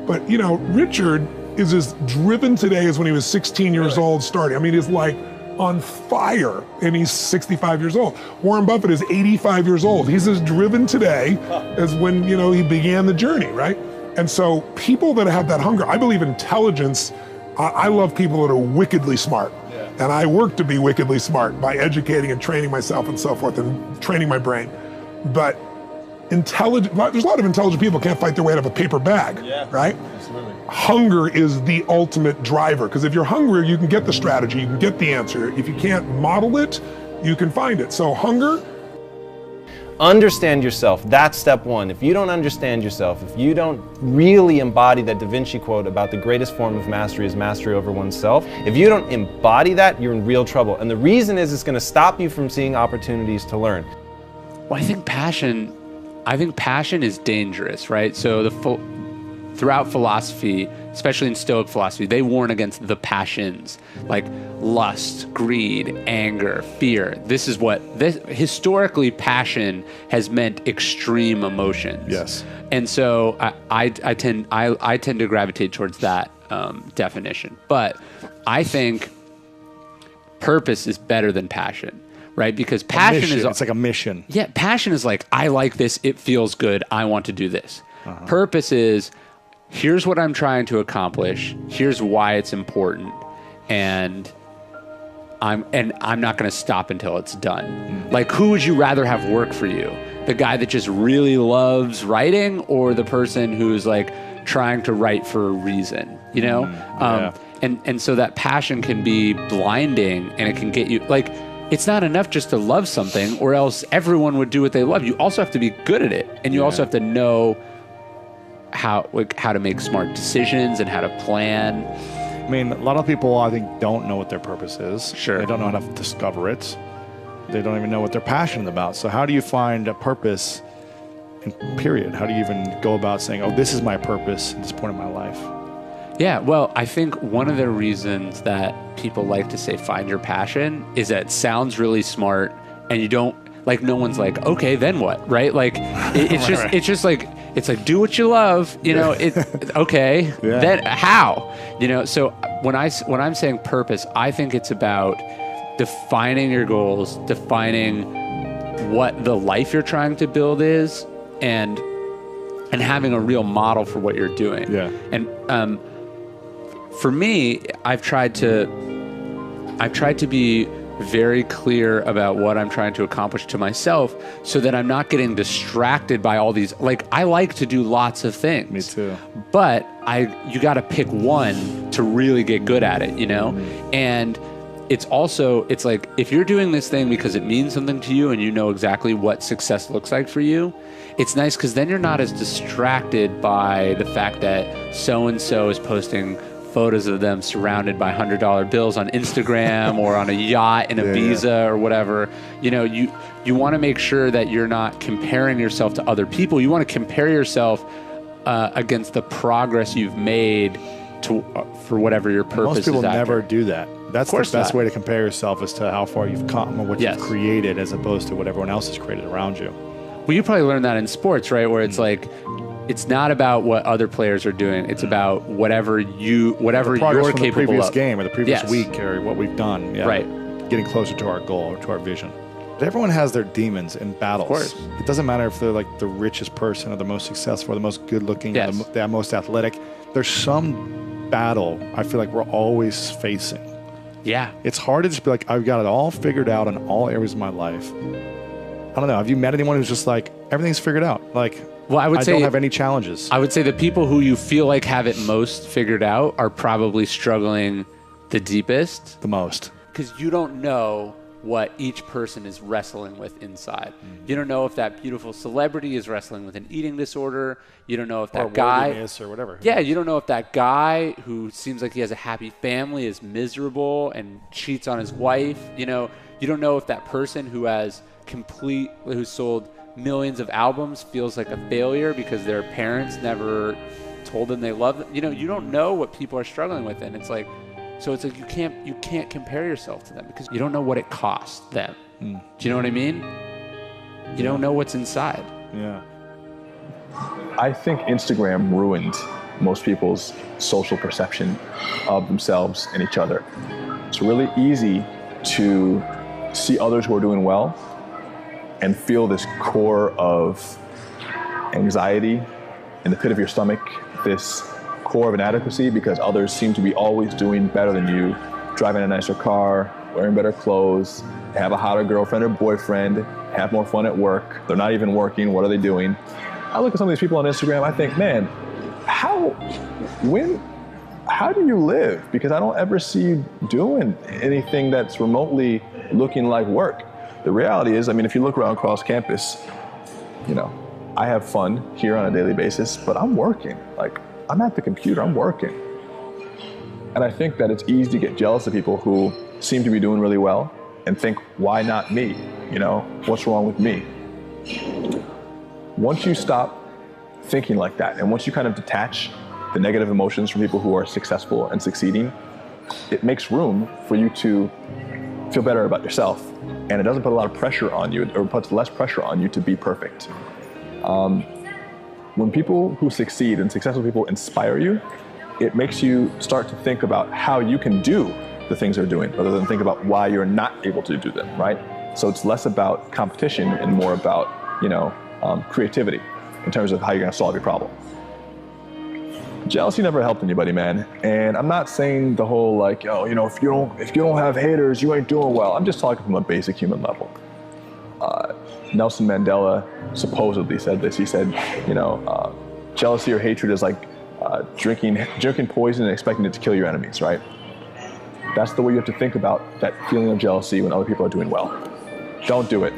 But Richard is as driven today as when he was 16 years old starting. I mean, he's like on fire, and he's 65 years old. Warren Buffett is 85 years old. He's as driven today as when, he began the journey, right? And so people that have that hunger, I believe intelligence, I love people that are wickedly smart. And I work to be wickedly smart by educating and training myself and so forth and training my brain. But there's a lot of intelligent people can't fight their way out of a paper bag, right? Absolutely. Hunger is the ultimate driver, because if you're hungry, you can get the strategy, you can get the answer. If you can't model it, you can find it. So hunger. Understand yourself. That's step one. If you don't understand yourself, if you don't really embody that Da Vinci quote about the greatest form of mastery is mastery over oneself, if you don't embody that, you're in real trouble. And the reason is it's going to stop you from seeing opportunities to learn. Well, I think passion is dangerous, right? So throughout philosophy, especially in Stoic philosophy, they warn against the passions like lust, greed, anger, fear. Historically, passion has meant extreme emotions. Yes. And so I tend to gravitate towards that definition. But I think purpose is better than passion. Right? Because passion is... It's like a mission. Yeah, passion is like, I like this, it feels good, I want to do this. Purpose is, here's what I'm trying to accomplish, here's why it's important, and I'm not going to stop until it's done. Like, who would you rather have work for you? The guy that just really loves writing, or the person who's like trying to write for a reason, And so that passion can be blinding, and it can get you... It's not enough just to love something, or else everyone would do what they love. You also have to be good at it, and you also have to know how to make smart decisions and how to plan. I mean, a lot of people, I think, don't know what their purpose is. Sure. They don't know how to discover it. They don't even know what they're passionate about. So how do you find a purpose, period? How do you even go about saying, oh, this is my purpose at this point in my life? Yeah, well, I think one of the reasons that people like to say find your passion is that it sounds really smart, and you don't, no one's like, okay, then what, right? It's just like, do what you love, okay, then how? So when I'm saying purpose, I think it's about defining your goals, defining what the life you're trying to build is, and having a real model for what you're doing. Yeah. And for me, I've tried to be very clear about what I'm trying to accomplish to myself, so that I'm not getting distracted by all these. I like to do lots of things. Me too. But you got to pick one to really get good at it, And it's like, if you're doing this thing because it means something to you and you know exactly what success looks like for you, it's nice, because then you're not as distracted by the fact that so-and-so is posting photos of them surrounded by $100 bills on Instagram or on a yacht in Ibiza or whatever. You want to make sure that you're not comparing yourself to other people. You want to compare yourself against the progress you've made for whatever your purpose is. Most people never do that. That's the best way to compare yourself, as to how far you've come or what you've created, as opposed to what everyone else has created around you. Well, you probably learned that in sports, right? Where it's like, it's not about what other players are doing. It's about whatever you're capable of. The previous game or the previous week, or what we've done. Yeah. Right. Getting closer to our goal or to our vision. But everyone has their demons in battles. Of course. It doesn't matter if they're like the richest person or the most successful or the most good-looking or the most athletic. There's some battle I feel like we're always facing. Yeah. It's hard to just be like, I've got it all figured out in all areas of my life. I don't know. Have you met anyone who's just like, everything's figured out? Well, I don't have any challenges. I would say the people who you feel like have it most figured out are probably struggling the deepest. The most. Because you don't know what each person is wrestling with inside. You don't know if that beautiful celebrity is wrestling with an eating disorder. You don't know if that guy... or whatever. Yeah, you don't know if that guy who seems like he has a happy family is miserable and cheats on his wife. You don't know if that person who who's sold millions of albums feels like a failure because their parents never told them they love them. You don't know what people are struggling with, and it's like you can't compare yourself to them because you don't know what it costs them. Do you know what I mean? You don't know what's inside. Yeah. I think Instagram ruined most people's social perception of themselves and each other. It's really easy to see others who are doing well and feel this core of anxiety in the pit of your stomach, this core of inadequacy because others seem to be always doing better than you, driving a nicer car, wearing better clothes, have a hotter girlfriend or boyfriend, have more fun at work. They're not even working. What are they doing? I look at some of these people on Instagram, I think, man, how do you live? Because I don't ever see you doing anything that's remotely looking like work. The reality is, I mean, if you look around across campus, you know, I have fun here on a daily basis, but I'm working. Like, I'm at the computer, I'm working. And I think that it's easy to get jealous of people who seem to be doing really well and think, why not me? You know, what's wrong with me? Once you stop thinking like that, and once you kind of detach the negative emotions from people who are successful and succeeding, it makes room for you to feel better about yourself. And it doesn't put a lot of pressure on you, or puts less pressure on you to be perfect. When people who succeed and successful people inspire you, it makes you start to think about how you can do the things they're doing, rather than think about why you're not able to do them, right? So it's less about competition and more about, you know, creativity in terms of how you're gonna solve your problem. Jealousy never helped anybody, man. And I'm not saying the whole like, oh, you know, if you don't have haters, you ain't doing well. I'm just talking from a basic human level. Nelson Mandela supposedly said this. He said, you know, jealousy or hatred is like drinking poison and expecting it to kill your enemies, right? That's the way you have to think about that feeling of jealousy when other people are doing well. Don't do it.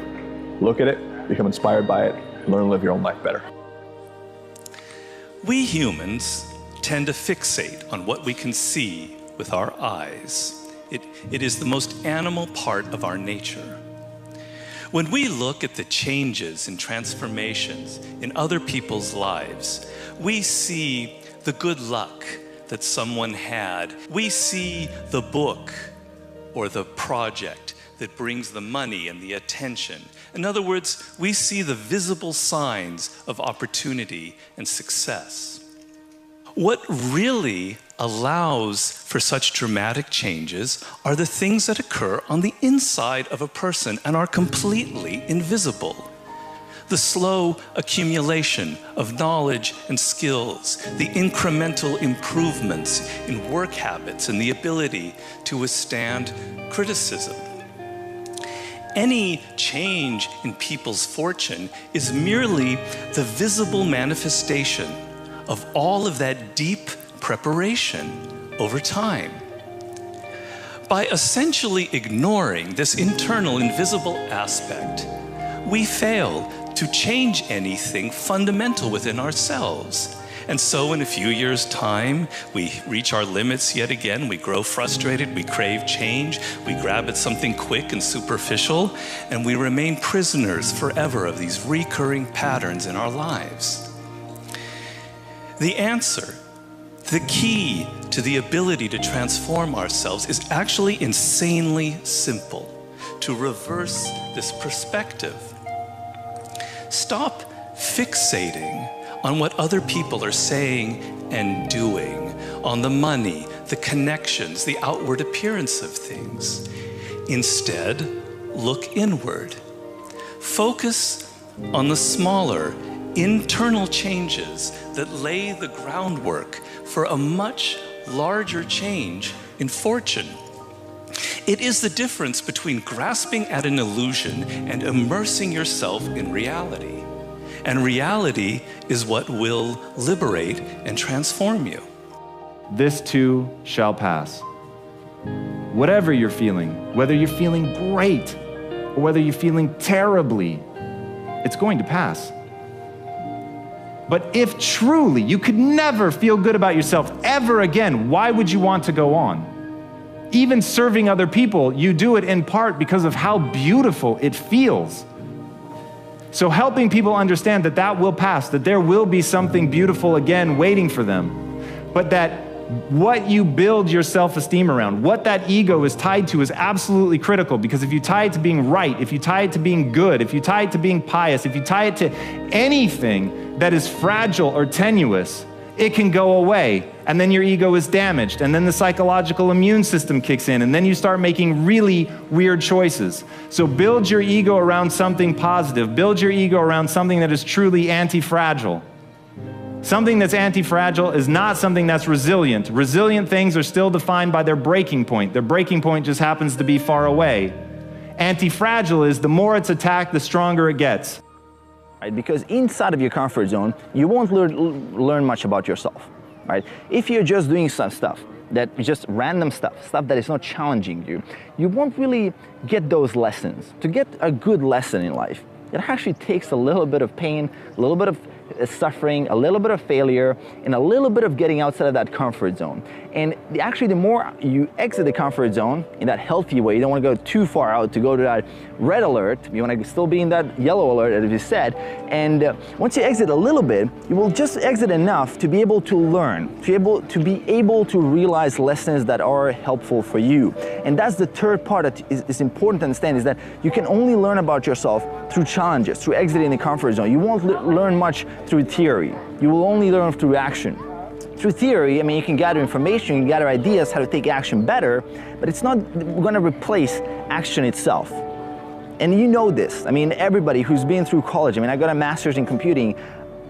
Look at it, become inspired by it, and learn to live your own life better. We humans tend to fixate on what we can see with our eyes. It is the most animal part of our nature. When we look at the changes and transformations in other people's lives, we see the good luck that someone had. We see the book or the project that brings the money and the attention. In other words, we see the visible signs of opportunity and success. What really allows for such dramatic changes are the things that occur on the inside of a person and are completely invisible. The slow accumulation of knowledge and skills, the incremental improvements in work habits and the ability to withstand criticism. Any change in people's fortune is merely the visible manifestation of all of that deep preparation over time. By essentially ignoring this internal invisible aspect, we fail to change anything fundamental within ourselves. And so in a few years' time, we reach our limits yet again, we grow frustrated, we crave change, we grab at something quick and superficial, and we remain prisoners forever of these recurring patterns in our lives. The answer, the key to the ability to transform ourselves is actually insanely simple: to reverse this perspective. Stop fixating on what other people are saying and doing, on the money, the connections, the outward appearance of things. Instead, look inward. Focus on the smaller, internal changes that lay the groundwork for a much larger change in fortune. It is the difference between grasping at an illusion and immersing yourself in reality. And reality is what will liberate and transform you. This too shall pass. Whatever you're feeling, whether you're feeling great or whether you're feeling terribly, it's going to pass. But if truly you could never feel good about yourself ever again, why would you want to go on? Even serving other people, you do it in part because of how beautiful it feels. So helping people understand that that will pass, that there will be something beautiful again waiting for them, but that what you build your self-esteem around, what that ego is tied to is absolutely critical, because if you tie it to being right, if you tie it to being good, if you tie it to being pious, if you tie it to anything that is fragile or tenuous, it can go away. and then your ego is damaged, and then the psychological immune system kicks in, and then you start making really weird choices. So build your ego around something positive. Build your ego around something that is truly anti-fragile. Something that's anti-fragile is not something that's resilient. Resilient things are still defined by their breaking point. Their breaking point just happens to be far away. Anti-fragile is the more it's attacked, the stronger it gets. Right? Because inside of your comfort zone, you won't learn much about yourself. Right? If you're just doing some stuff, that just random stuff that is not challenging you, you won't really get those lessons. To get a good lesson in life, it actually takes a little bit of pain, a little bit of suffering, a little bit of failure, and a little bit of getting outside of that comfort zone. And actually, the more you exit the comfort zone in that healthy way, you don't want to go too far out to go to that red alert. You want to still be in that yellow alert, as you said. And once you exit a little bit, you will just exit enough to be able to learn, to be able to realize lessons that are helpful for you. And that's the third part that is important to understand, is that you can only learn about yourself through challenges, through exiting the comfort zone. You won't learn much through theory. You will only learn through action. Through theory, I mean, you can gather information, you can gather ideas how to take action better, but it's not going to replace action itself. And you know this. I mean, everybody who's been through college, I mean, I got a master's in computing,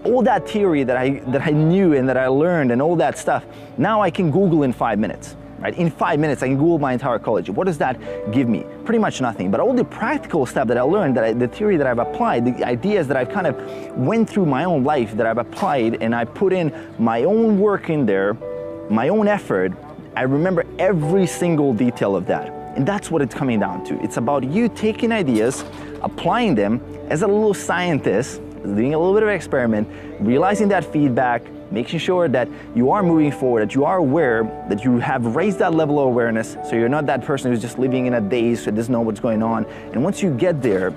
all that theory that I knew and that I learned and all that stuff, now I can Google in 5 minutes. Right? In 5 minutes, I can Google my entire college. What does that give me? Pretty much nothing. But all the practical stuff that I learned, the theory that I've applied, the ideas that I've kind of went through my own life that I've applied, and I put in my own work in there, my own effort, I remember every single detail of that. And that's what it's coming down to. It's about you taking ideas, applying them as a little scientist, doing a little bit of an experiment, realizing that feedback, making sure that you are moving forward, that you are aware, that you have raised that level of awareness, so you're not that person who's just living in a daze, so doesn't know what's going on. And once you get there,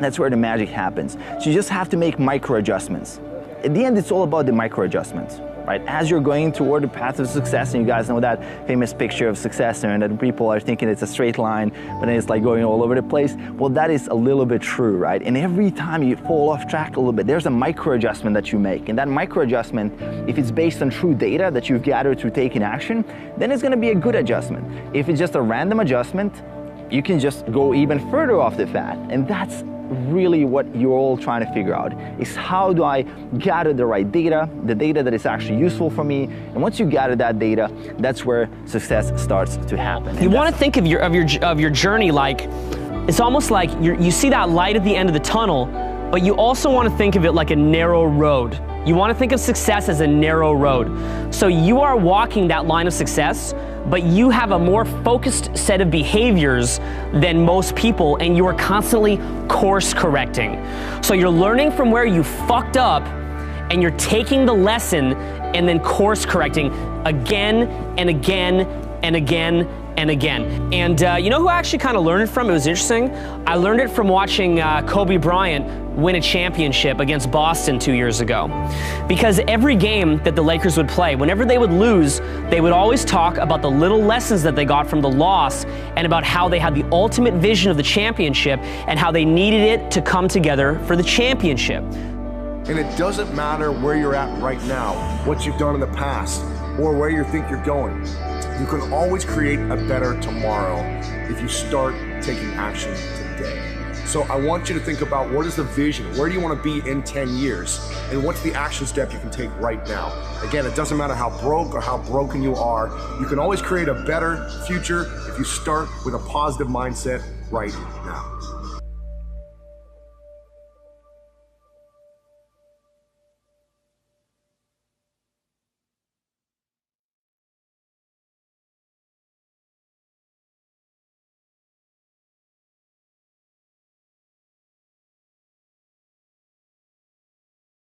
that's where the magic happens. So you just have to make micro adjustments. At the end, it's all about the micro adjustments. Right? As you're going toward the path of success, and you guys know that famous picture of success, and that people are thinking it's a straight line, but then it's like going all over the place. Well, that is a little bit true, right? And every time you fall off track a little bit, there's a micro adjustment that you make. And that micro adjustment, if it's based on true data that you've gathered through taking action, then it's gonna be a good adjustment. If it's just a random adjustment, you can just go even further off the path. And that's really what you're all trying to figure out, is how do I gather the right data, the data that is actually useful for me. And once you gather that data, that's where success starts to happen. You want to think of your journey like, it's almost like you see that light at the end of the tunnel, but you also want to think of it like a narrow road. You want to think of success as a narrow road. So you are walking that line of success, but you have a more focused set of behaviors than most people, and you are constantly course correcting. So you're learning from where you fucked up, and you're taking the lesson and then course correcting again and again and again and again. And you know who I actually kind of learned it from? It was interesting. I learned it from watching Kobe Bryant win a championship against Boston 2 years ago. Because every game that the Lakers would play, whenever they would lose, they would always talk about the little lessons that they got from the loss, and about how they had the ultimate vision of the championship and how they needed it to come together for the championship. And it doesn't matter where you're at right now, what you've done in the past, or where you think you're going. You can always create a better tomorrow if you start taking action today. So I want you to think about, what is the vision? Where do you want to be in 10 years? And what's the action step you can take right now? Again, it doesn't matter how broke or how broken you are. You can always create a better future if you start with a positive mindset right now.